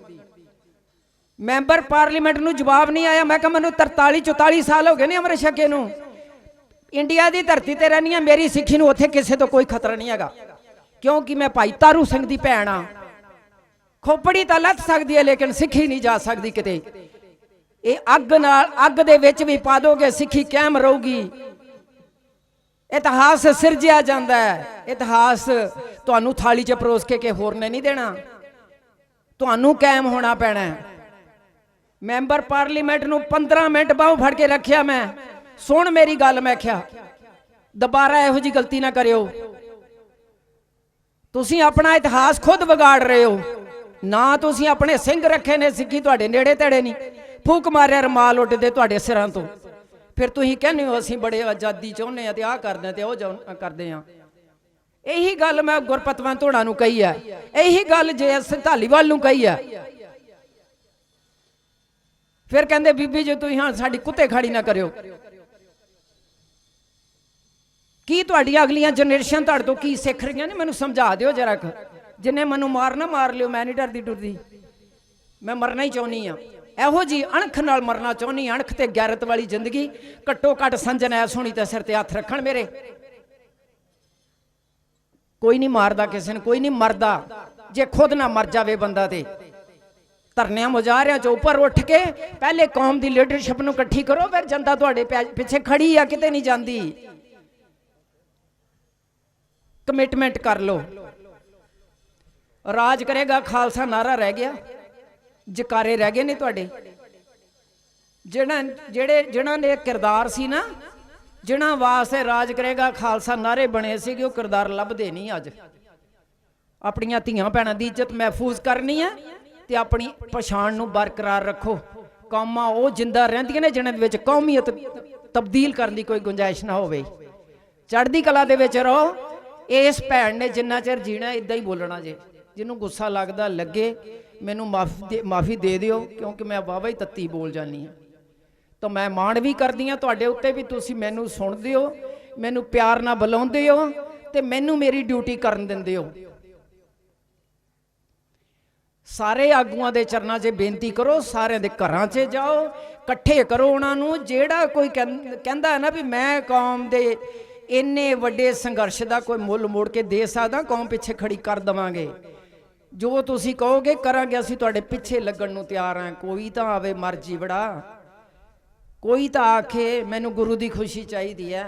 ਮੈਂਬਰ ਪਾਰਲੀਮੈਂਟ ਨੂੰ ਜਵਾਬ ਨਹੀਂ ਆਇਆ। ਮੈਂ ਕਿਹਾ ਮੈਨੂੰ 43-44 ਸਾਲ ਹੋ ਗਏ ਨੇ ਅੰਮ੍ਰਿਤ ਛਕੇ ਨੂੰ, इंडिया की धरती ते रहनी मेरी सिक्खी नूं उत्थे किसी तो कोई खतरा नहीं हैगा, क्योंकि मैं भाई तारू सिंह दी भैन हाँ। खोपड़ी तो लथ सकती है लेकिन सिक्खी नहीं जा सकती किते। ये अग नाल अग दे विच भी पा दोगे सिक्खी कायम रहूगी। इतिहास सिरजिया जाता है, इतिहास तुहानू थाली च परोस के होर ने नहीं देना, तुहानू कायम होना पैना है। मैंबर पार्लीमेंट नू 15 मिनट बाहू फड़ के रखिया, मैं सुन मेरी गल, मैं क्या दोबारा इहो जी गलती ना करियो। तुसी अपना इतिहास खुद बिगाड़ रहे हो ना, तुसी अपने सिंह रखे ने सिक्खी तुहाडे नेड़े तेड़े नहीं, फूक मारिया रमाल उड्डदे तुहाडे सिरां तो, फिर तुसी कहने हो असीं बड़े आज़ादी चाहुंदे आ ते आ करदे ते ओ करदे आ। यही गल मैं गुरपतवंत होणां नूं कही है, यही गल जे धालीवाल नूं कही है। फिर कहंदे बीबी जी तुसीं हाँ साडी कुत्ते खाड़ी ना करियो। की तुहाडियां अगलियां जनरेशन तुहाडे तो की सिख रहीआं ने, मैनूं समझा दिओ जरा। जिन्हें मैनूं मारना मार लियो, मैं नहीं डरदी डुरदी, मैं मरना ही चाहुंदी हाँ। ਇਹੋ जी अणख नाल मरना चाहुंदी, अणख ते गैरत वाली जिंदगी। घट्टो घट संजन ऐस होनी ते सिर ते हथ रखण मेरे। कोई नहीं मारदा किसी ने, कोई नहीं मरदा जे खुद ना मर जावे बंदा। ते धरनियां मुजाहरियां चों उपर उठ के पहले कौम की लीडरशिप नूं इकट्ठी करो, फिर जनता तुहाडे पिछे खड़ी आ, किते नहीं जांदी। कमिटमेंट कर लो। राज करेगा खालसा नारा रह गया, जकारे रह गए ने तुहाडे। जिन्हां ने किरदार सी ना, जिन्हां वास्ते राज करेगा खालसा नारे बने सी, वो किरदार लभदे नहीं। अज अपनियां धीआं भैणां दी इज्जत महफूज करनी है ते अपनी पछाण नूं बरकरार रखो। कौमां वो जिंदा रहिंदियां ने जिन्हां दे विच कौमीयत तब्दील करन दी कोई गुंजाइश ना होवे। चढ़दी कला दे विच रहो। इस भैन ने जिन्ना चिर जीना इदां ही बोलना जे। जिन्हों गुस्सा लगता लगे, मैनू माफ़ी दे दिओ, क्योंकि मैं वाहवा ही तत्ती बोल जानी हाँ। तो मैं माण भी करदी हाँ तुहाडे उत्ते भी, तुसी मैनू सुणदे हो, मैनू प्यार नाल बुलाउंदे हो ते मैनू मेरी ड्यूटी करन दिंदे हो। सारे आगूआं दे चरनां 'च बेनती करो, सारे दे घरां 'च जाओ, इकट्ठे करो उन्हां नूं। जिहड़ा कोई कहंदा है ना भी मैं कौम दे इन्ने वड्डे संघर्ष का कोई मुल मोड़ के दे सकदा, कौम पिछे खड़ी कर देवांगे, जो तुसी कहोगे करांगे, असीं तुहाडे पिछे लगण नूं तैयार हैं। कोई तां आवे मर्जी बड़ा, कोई तां आखे मैनू गुरु की खुशी चाहिदी है,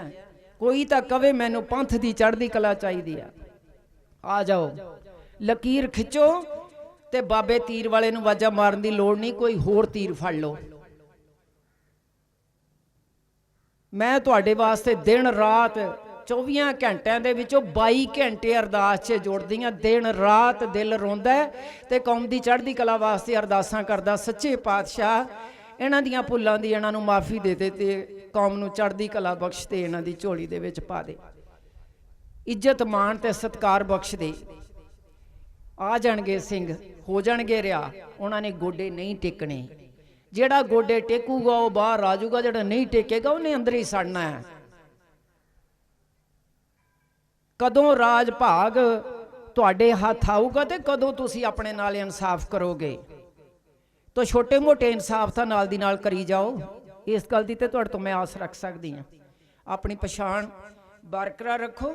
कोई तां कवे मैनू पंथ की चढ़दी कला चाहिदी है। आ जाओ, लकीर खिंचो ते बाबे तीर वाले नूं वाजा मारन की लोड़ नहीं, कोई होर तीर फड़ लो। मैं तुहाडे वास्ते दिन रात 24 घंटिਆਂ ਦੇ ਵਿੱਚੋਂ 22 घंटे अरदास 'ਚ ਜੁੜਦੀ ਹਾਂ। दिन रात दिल रोंदा ते कौम की चढ़दी कला वास्ते अरदासां करदा, सच्चे पातशाह इन्हां दियां भुल्लां दी इन्हां नूं माफ़ी दे दे ते कौम नूं चढ़दी कला बख्श दे, इन्हां दी झोली दे विच पा दे, इज्जत मान ते सत्कार बख्श दे। आ जाणगे सिंह, हो जाणगे रिहा, उन्हां ने गोडे नहीं टेकने। ਜਿਹੜਾ गोडे टेकूगा वो बाहर आ जाऊगा, ਜਿਹੜਾ नहीं टेकेगा उन्हें अंदर ही सड़ना है। कदों राज भाग तुहाडे हथ आऊगा ते कदों तुसी अपने नाल इंसाफ करोगे। तो छोटे मोटे इंसाफ तो नाल दी नाल करी जाओ। इस गल दी ते तुहाडे तो मैं आस रख सकदी हां। अपनी पछाण बरकरार रखो,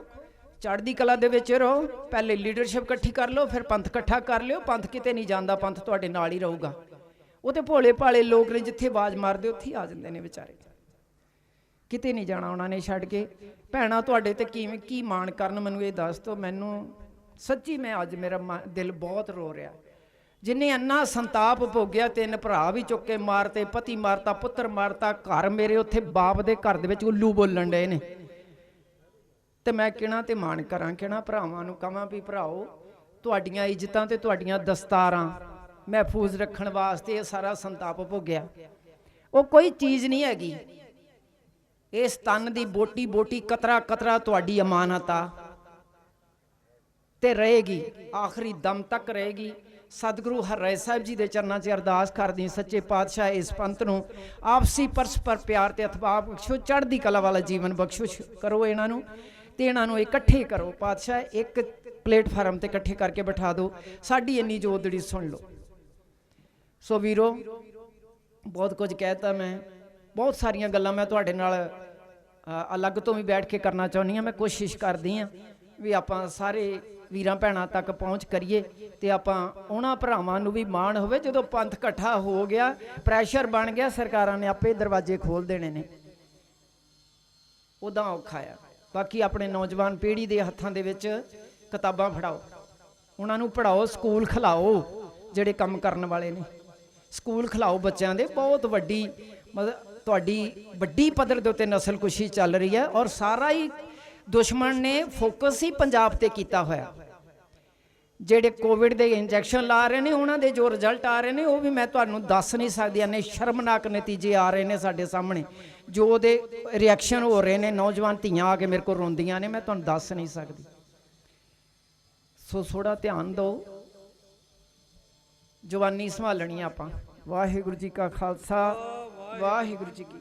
चढ़दी कला दे विच रहो। पहले लीडरशिप इकट्ठी कर लो, फिर पंथ इकट्ठा कर लियो। पंथ किते नहीं जांदा, पंथ तुहाडे नाल ही रहूगा। वो तो भोले भाले लोग ने, जिथे आवाज़ मारते उत्थे आ जाते हैं बेचारे, किते नहीं जाना उन्होंने छड्ड के। भैणां तुहाडे ते किवें की मान करन, मैनूं ये दस दो। मैनूं सच्ची मैं अज मेरा दिल बहुत रो रहा। जिन्हें अन्ना संताप भोगिया, 3 भरा भी चुके मारते, पति मारता, पुत्र मारता, घर मेरे उत्थे बाप दे घर दे विच उल्लू बोलन डे ने। ते मैं किहना ते मान करां, किहना भरावां नूं कहां भी भराओ तुहाडीआं इज्जतां ते तुहाडीआं दस्तारां महफूज रखण वास्ते ये सारा संताप भोगिया। वो कोई चीज़ नहीं हैगी। इस तन की बोटी बोटी कतरा कतरा तुहाडी अमानत आ ते रहेगी, आखिरी दम तक रहेगी। सतगुरु हरराय साहिब जी के चरणों से अरदास करदी, सच्चे पातशाह इस पंथ नूं आपसी परस्पर प्यार ते अथवा बख्शो, चढ़दी कला वाला जीवन बख्शो करो। इन्हां नूं ते इन्हां नूं इकट्ठे करो। पातशाह एक प्लेटफार्म ते इकट्ठे करके बिठा दो, साडी इन्नी जोदड़ी सुन लो। सो वीरो, बहुत कुछ कहता मैं, बहुत सारिया गल्लां मैं तुहाडे नाल ਅਲੱਗ ਤੋਂ ਵੀ ਬੈਠ ਕੇ ਕਰਨਾ ਚਾਹੁੰਦੀ ਹਾਂ। ਮੈਂ ਕੋਸ਼ਿਸ਼ ਕਰਦੀ ਹਾਂ ਵੀ ਆਪਾਂ ਸਾਰੇ ਵੀਰਾਂ ਭੈਣਾਂ ਤੱਕ ਪਹੁੰਚ ਕਰੀਏ ਤੇ ਆਪਾਂ ਉਹਨਾਂ ਭਰਾਵਾਂ ਨੂੰ ਵੀ ਮਾਣ ਹੋਵੇ। ਜਦੋਂ ਪੰਥ ਇਕੱਠਾ ਹੋ ਗਿਆ, ਪ੍ਰੈਸ਼ਰ ਬਣ ਗਿਆ, ਸਰਕਾਰਾਂ ਨੇ ਆਪੇ ਦਰਵਾਜ਼ੇ ਖੋਲ ਦੇਣੇ ਨੇ। ਉੱਦਾਂ ਔਖਾ ਆ। ਬਾਕੀ ਆਪਣੇ ਨੌਜਵਾਨ ਪੀੜ੍ਹੀ ਦੇ ਹੱਥਾਂ ਦੇ ਵਿੱਚ ਕਿਤਾਬਾਂ ਫੜਾਓ, ਉਹਨਾਂ ਨੂੰ ਪੜ੍ਹਾਓ, ਸਕੂਲ ਖਿਲਾਓ। ਜਿਹੜੇ ਕੰਮ ਕਰਨ ਵਾਲੇ ਨੇ ਸਕੂਲ ਖਿਲਾਓ ਬੱਚਿਆਂ ਦੇ। ਬਹੁਤ ਵੱਡੀ ਮਤਲਬ ਤੁਹਾਡੀ ਵੱਡੀ ਪੱਧਰ ਦੇ ਉੱਤੇ ਨਸਲਕੁਸ਼ੀ ਚੱਲ ਰਹੀ ਹੈ ਔਰ ਸਾਰਾ ਹੀ ਦੁਸ਼ਮਣ ਨੇ ਫੋਕਸ ਹੀ ਪੰਜਾਬ ਤੇ ਕੀਤਾ ਹੋਇਆ। ਜਿਹੜੇ ਕੋਵਿਡ ਦੇ ਇੰਜੈਕਸ਼ਨ ਲਾ ਰਹੇ ਨੇ, ਉਹਨਾਂ ਦੇ ਜੋ ਰਿਜ਼ਲਟ ਆ ਰਹੇ ਨੇ ਉਹ ਵੀ ਮੈਂ ਤੁਹਾਨੂੰ ਦੱਸ ਨਹੀਂ ਸਕਦੀ। ਇੰਨੇ ਸ਼ਰਮਨਾਕ ਨਤੀਜੇ ਆ ਰਹੇ ਨੇ ਸਾਡੇ ਸਾਹਮਣੇ, ਜੋ ਉਹਦੇ ਰਿਐਕਸ਼ਨ ਹੋ ਰਹੇ ਨੇ। ਨੌਜਵਾਨ ਧੀਆਂ ਆ ਕੇ ਮੇਰੇ ਕੋਲ ਰੋਂਦੀਆਂ ਨੇ, ਮੈਂ ਤੁਹਾਨੂੰ ਦੱਸ ਨਹੀਂ ਸਕਦੀ। ਸੋ ਥੋੜ੍ਹਾ ਧਿਆਨ ਦਿਓ, ਜਵਾਨੀ ਸੰਭਾਲਣੀ ਆਪਾਂ। ਵਾਹਿਗੁਰੂ ਜੀ ਕਾ ਖਾਲਸਾ, ਵਾਹਿਗੁਰੂ ਜੀ ਕੀ